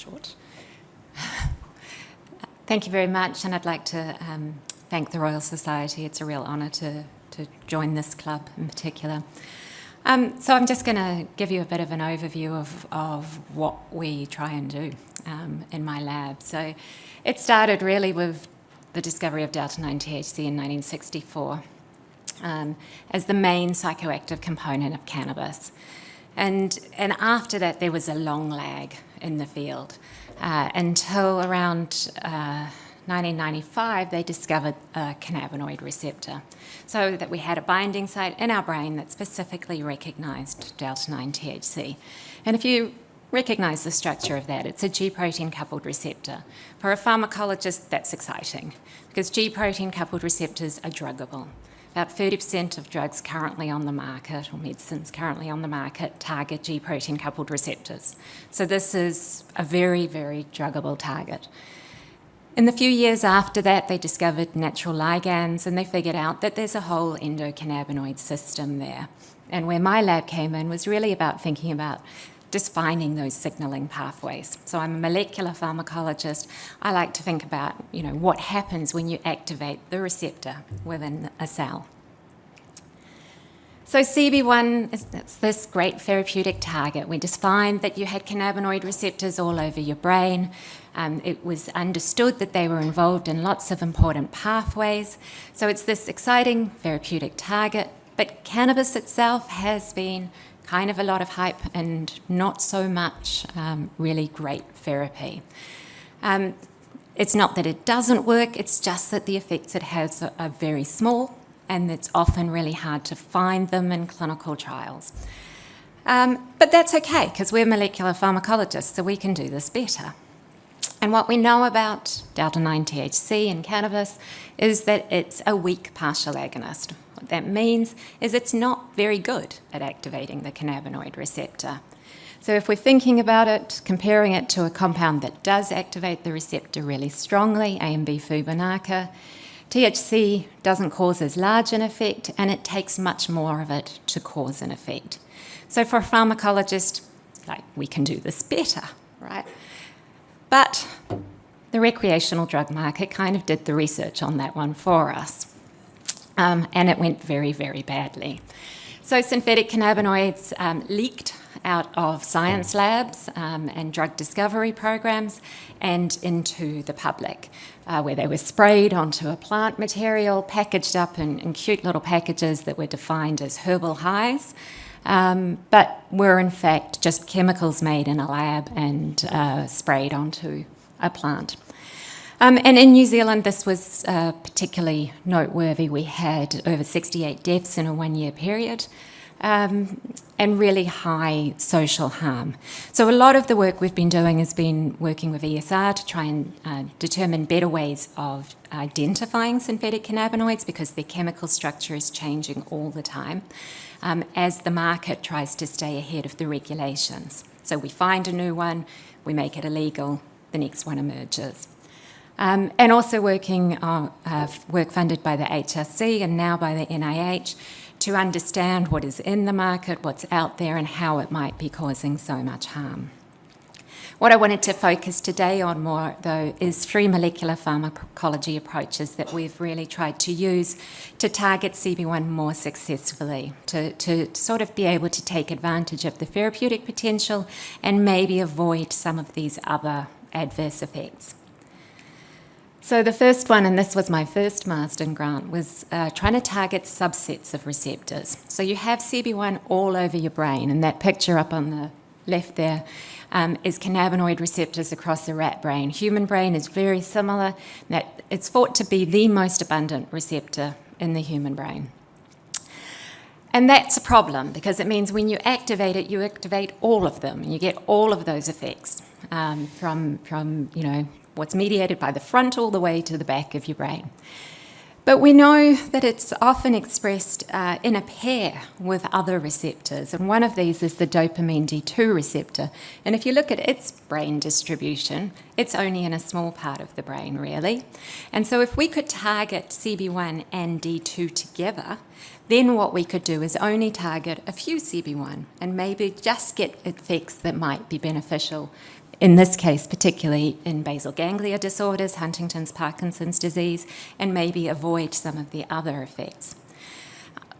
short. Thank you very much, and I'd like to thank the Royal Society. It's a real honour to join this club in particular. So I'm just going to give you a bit of an overview of what we try and do in my lab. So it started really with the discovery of delta-9 THC in 1964 as the main psychoactive component of cannabis. And after that, there was a long lag in the field until around 1995, they discovered a cannabinoid receptor, so that we had a binding site in our brain that specifically recognised delta-9 THC. And if you recognise the structure of that, it's a G-protein coupled receptor. For a pharmacologist, that's exciting, because G-protein coupled receptors are druggable. About 30% of drugs currently on the market, or medicines currently on the market, target G-protein coupled receptors. So this is a very, very druggable target. In the few years after that, they discovered natural ligands, and they figured out that there's a whole endocannabinoid system there. And where my lab came in was really about thinking about defining those signalling pathways. So I'm a molecular pharmacologist. I like to think about, what happens when you activate the receptor within a cell. So CB1 is this great therapeutic target. We defined that you had cannabinoid receptors all over your brain. It was understood that they were involved in lots of important pathways. So it's this exciting therapeutic target. But cannabis itself has been kind of a lot of hype and not so much really great therapy. It's not that it doesn't work, it's just that the effects it has are very small, and it's often really hard to find them in clinical trials. But that's okay, because we're molecular pharmacologists, so we can do this better. And what we know about delta-9 THC in cannabis is that it's a weak partial agonist. What that means is it's not very good at activating the cannabinoid receptor. So if we're thinking about it, comparing it to a compound that does activate the receptor really strongly, AMB-fubinaca, THC doesn't cause as large an effect, and it takes much more of it to cause an effect. So for a pharmacologist, we can do this better, right? But the recreational drug market kind of did the research on that one for us. And it went very, very badly. So synthetic cannabinoids leaked out of science labs and drug discovery programs and into the public, where they were sprayed onto a plant material, packaged up in cute little packages that were defined as herbal highs, but were in fact just chemicals made in a lab and sprayed onto a plant. And in New Zealand, this was particularly noteworthy. We had over 68 deaths in a one-year period, and really high social harm. So a lot of the work we've been doing has been working with ESR to try and determine better ways of identifying synthetic cannabinoids, because their chemical structure is changing all the time as the market tries to stay ahead of the regulations. So we find a new one, we make it illegal, the next one emerges. And also working on work funded by the HRC and now by the NIH to understand what is in the market, what's out there, and how it might be causing so much harm. What I wanted to focus today on more, though, is 3 molecular pharmacology approaches that we've really tried to use to target CB1 more successfully, to sort of be able to take advantage of the therapeutic potential and maybe avoid some of these other adverse effects. So the first one, and this was my first Marsden grant, was trying to target subsets of receptors. So you have CB1 all over your brain, and that picture up on the left there is cannabinoid receptors across the rat brain. Human brain is very similar. That it's thought to be the most abundant receptor in the human brain. And that's a problem, because it means when you activate all of them, and you get all of those effects from what's mediated by the front all the way to the back of your brain. But we know that it's often expressed in a pair with other receptors, and one of these is the dopamine D2 receptor. And if you look at its brain distribution, it's only in a small part of the brain, really. And so if we could target CB1 and D2 together, then what we could do is only target a few CB1 and maybe just get effects that might be beneficial in this case particularly in basal ganglia disorders, Huntington's, Parkinson's disease, and maybe avoid some of the other effects.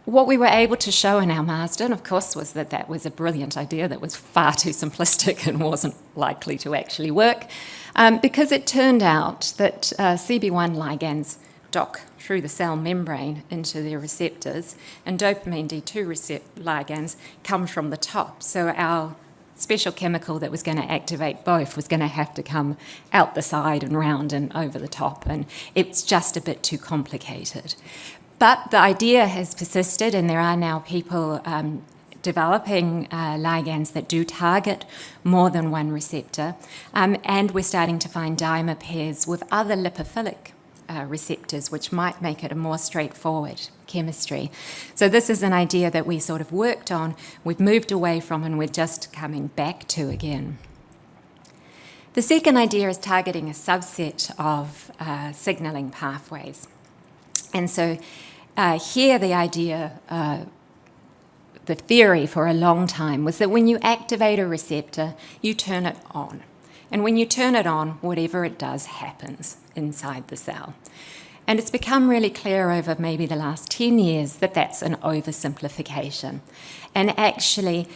What we were able to show in our Marsden, of course, was that that was a brilliant idea that was far too simplistic and wasn't likely to actually work, because it turned out that CB1 ligands dock through the cell membrane into their receptors, and dopamine D2 ligands come from the top. So our special chemical that was going to activate both was going to have to come out the side and round and over the top, and it's just a bit too complicated. But the idea has persisted, and there are now people developing ligands that do target more than one receptor, and we're starting to find dimer pairs with other lipophilic receptors, which might make it a more straightforward chemistry. So this is an idea that we sort of worked on, we've moved away from, and we're just coming back to again. The second idea is targeting a subset of signalling pathways. And so here the idea, the theory for a long time was that when you activate a receptor, you turn it on. And when you turn it on, whatever it does happens inside the cell. And it's become really clear over maybe the last 10 years that that's an oversimplification. And actually,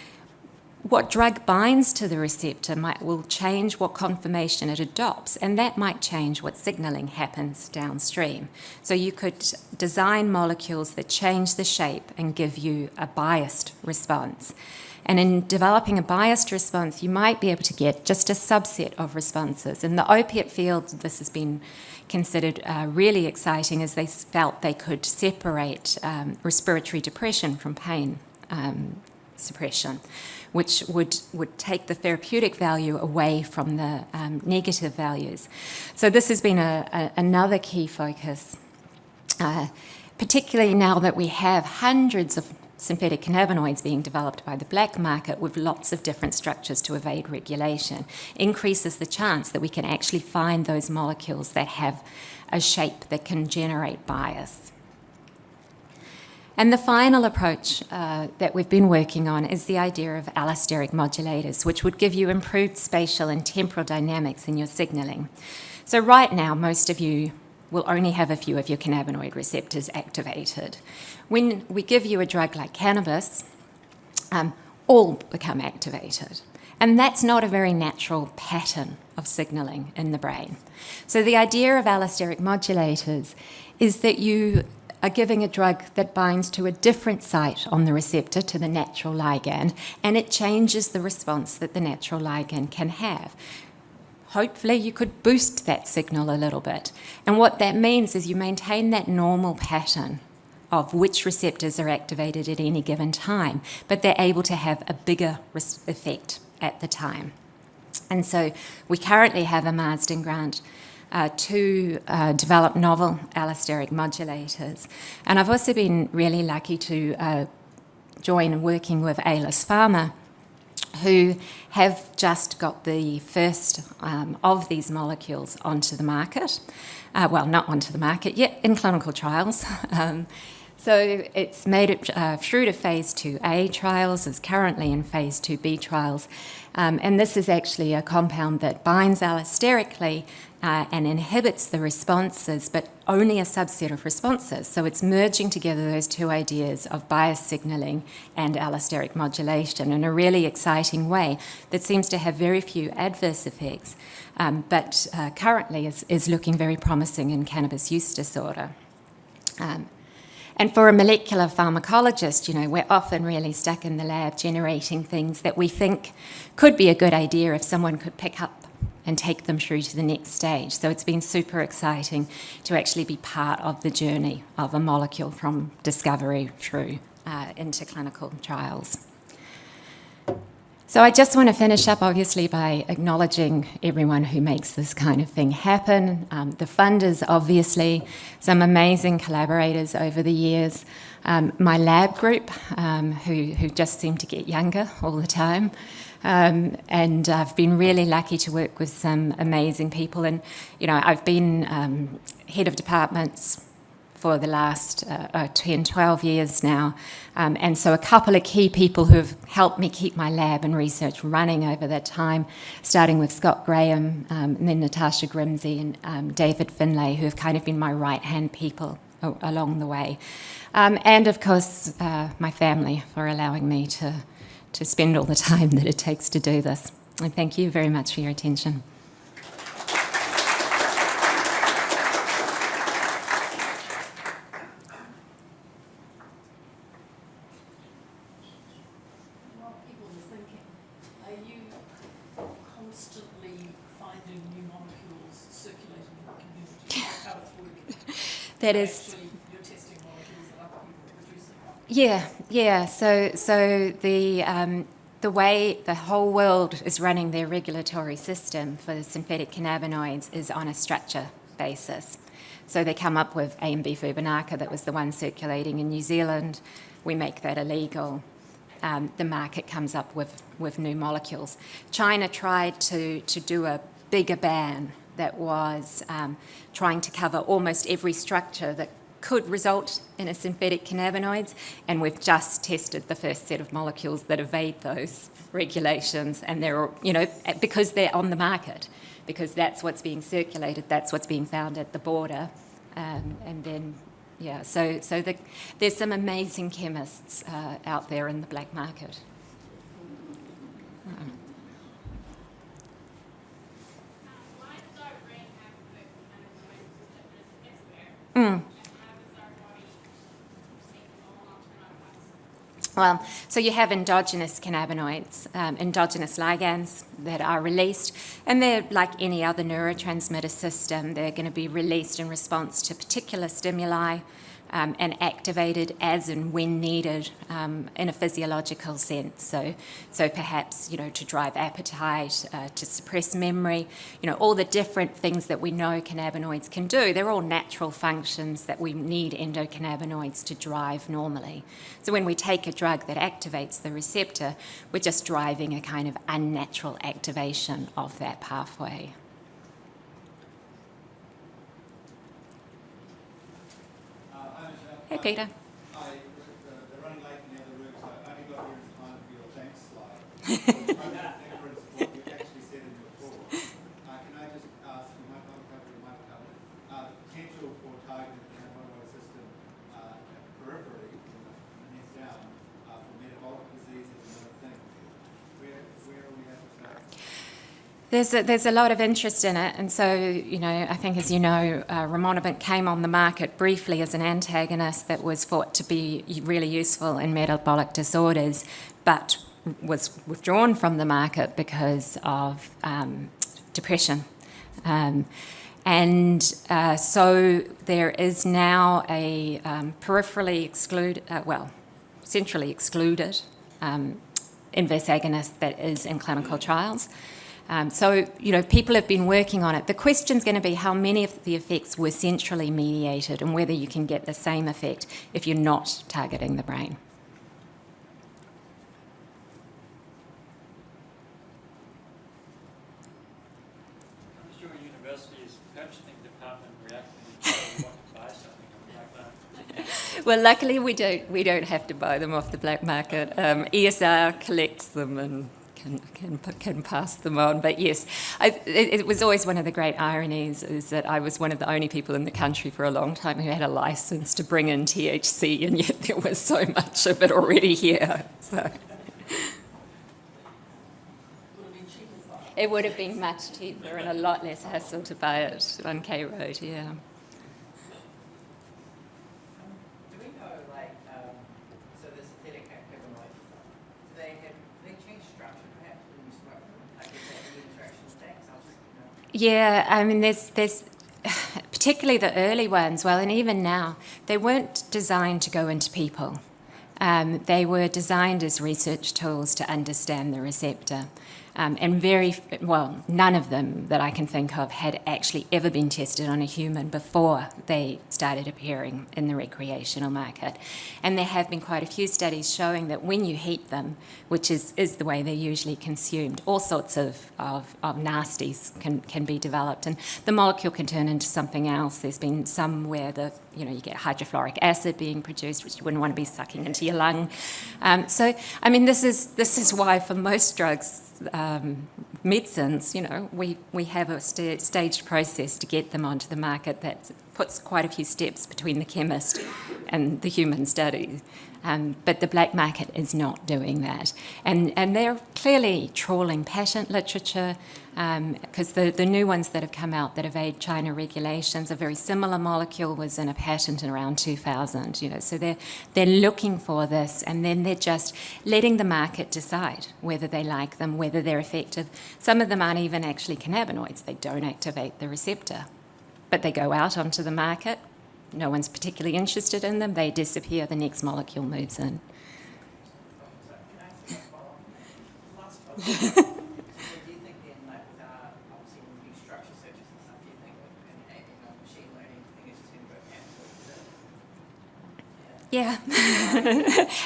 what drug binds to the receptor will change what conformation it adopts, and that might change what signalling happens downstream. So you could design molecules that change the shape and give you a biased response. And in developing a biased response, you might be able to get just a subset of responses. In the opiate field, this has been considered really exciting, as they felt they could separate respiratory depression from pain suppression, which would take the therapeutic value away from the negative values. So this has been another key focus, particularly now that we have hundreds of synthetic cannabinoids being developed by the black market with lots of different structures to evade regulation. Increases the chance that we can actually find those molecules that have a shape that can generate bias. And the final approach that we've been working on is the idea of allosteric modulators, which would give you improved spatial and temporal dynamics in your signalling. So right now, most of you will only have a few of your cannabinoid receptors activated. When we give you a drug like cannabis, all become activated. And that's not a very natural pattern of signalling in the brain. So the idea of allosteric modulators is that you are giving a drug that binds to a different site on the receptor to the natural ligand, and it changes the response that the natural ligand can have. Hopefully you could boost that signal a little bit. And what that means is you maintain that normal pattern of which receptors are activated at any given time, but they're able to have a bigger effect at the time. And so we currently have a Marsden grant to develop novel allosteric modulators. And I've also been really lucky to join working with ALIS Pharma, who have just got the first of these molecules onto the market. Well, not onto the market yet, in clinical trials. So it's made it through to phase 2A trials, is currently in phase 2B trials. And this is actually a compound that binds allosterically and inhibits the responses, but only a subset of responses. So it's merging together those two ideas of bias signalling and allosteric modulation in a really exciting way that seems to have very few adverse effects, but currently is looking very promising in cannabis use disorder. And for a molecular pharmacologist, we're often really stuck in the lab generating things that we think could be a good idea if someone could pick up and take them through to the next stage. So it's been super exciting to actually be part of the journey of a molecule from discovery through into clinical trials. So I just want to finish up, obviously, by acknowledging everyone who makes this kind of thing happen. The funders, obviously, some amazing collaborators over the years. My lab group, who just seem to get younger all the time. And I've been really lucky to work with some amazing people. And, I've been head of departments for the last 10, 12 years now. And so a couple of key people who have helped me keep my lab and research running over that time, starting with Scott Graham, and then Natasha Grimsey and David Finlay, who have kind of been my right-hand people along the way. And of course, my family for allowing me to spend all the time that it takes to do this. And thank you very much for your attention. That is, you're testing molecules that other people are producing. yeah. So the way the whole world is running their regulatory system for the synthetic cannabinoids is on a structure basis. So they come up with A and B furbanaka, that was the one circulating in New Zealand. We make that illegal. The market comes up with new molecules. China tried to do a bigger ban that was trying to cover almost every structure that could result in a synthetic cannabinoids, and we've just tested the first set of molecules that evade those regulations, and they're, because they're on the market, because that's what's being circulated, that's what's being found at the border, and then, so there's some amazing chemists out there in the black market. Well, so you have endogenous cannabinoids, endogenous ligands that are released, and they're like any other neurotransmitter system. They're going to be released in response to particular stimuli and activated as and when needed in a physiological sense. So perhaps, to drive appetite, to suppress memory, all the different things that we know cannabinoids can do. They're all natural functions that we need endocannabinoids to drive normally. So when we take a drug that activates the receptor, we're just driving a kind of unnatural activation of that pathway. Hey, Peter. Hi, they're running late in the other room, so I only got here in time for your thanks slide. Inference of what you actually said in your talk. Can I just ask, you might not cover the potential for targeting the cannabinoid system peripherally, from the neck down, for metabolic diseases and other things. Where are we at with that? There's a lot of interest in it, and so, I think, as you know, rimonabant came on the market briefly as an antagonist that was thought to be really useful in metabolic disorders, but was withdrawn from the market because of depression. So there is now a centrally excluded inverse agonist that is in clinical trials. So, people have been working on it. The question's going to be how many of the effects were centrally mediated and whether you can get the same effect if you're not targeting the brain. I'm sure university's purchasing department reacting to want to buy something like that. Well, luckily we don't have to buy them off the black market. ESR collects them and can pass them on. But yes, it was always one of the great ironies is that I was one of the only people in the country for a long time who had a license to bring in THC, and yet there was so much of it already here. So it would have been much cheaper and a lot less hassle to buy it on K Road, yeah. Yeah, I mean, there's particularly the early ones, well, and even now, they weren't designed to go into people. They were designed as research tools to understand the receptor. and none of them that I can think of had actually ever been tested on a human before they started appearing in the recreational market. And there have been quite a few studies showing that when you heat them, which is the way they're usually consumed, all sorts of nasties can be developed, and the molecule can turn into something else. There's been some where you get hydrofluoric acid being produced, which you wouldn't want to be sucking into your lung. So, I mean, this is why for most drugs, medicines, we have a staged process to get them onto the market that puts quite a few steps between the chemist and the human study. But the black market is not doing that. And they're clearly trawling patent literature, because the new ones that have come out that evade China regulations, a very similar molecule was in a patent in around 2000. So they're looking for this, and then they're just letting the market decide whether they like them, whether they're effective. Some of them aren't even actually cannabinoids. They don't activate the receptor, but they go out onto the market. No one's particularly interested in them. They disappear. The next molecule moves in. So do you think then, like, obviously with new structure searches and stuff, do you think with machine learning, thing is going to go cancel? Yeah.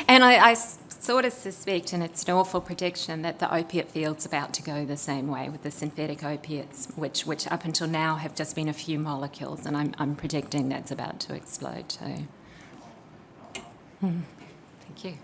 And I sort of suspect, and it's an awful prediction, that the opiate field's about to go the same way with the synthetic opiates, which up until now have just been a few molecules, and I'm predicting that's about to explode too. Thank you.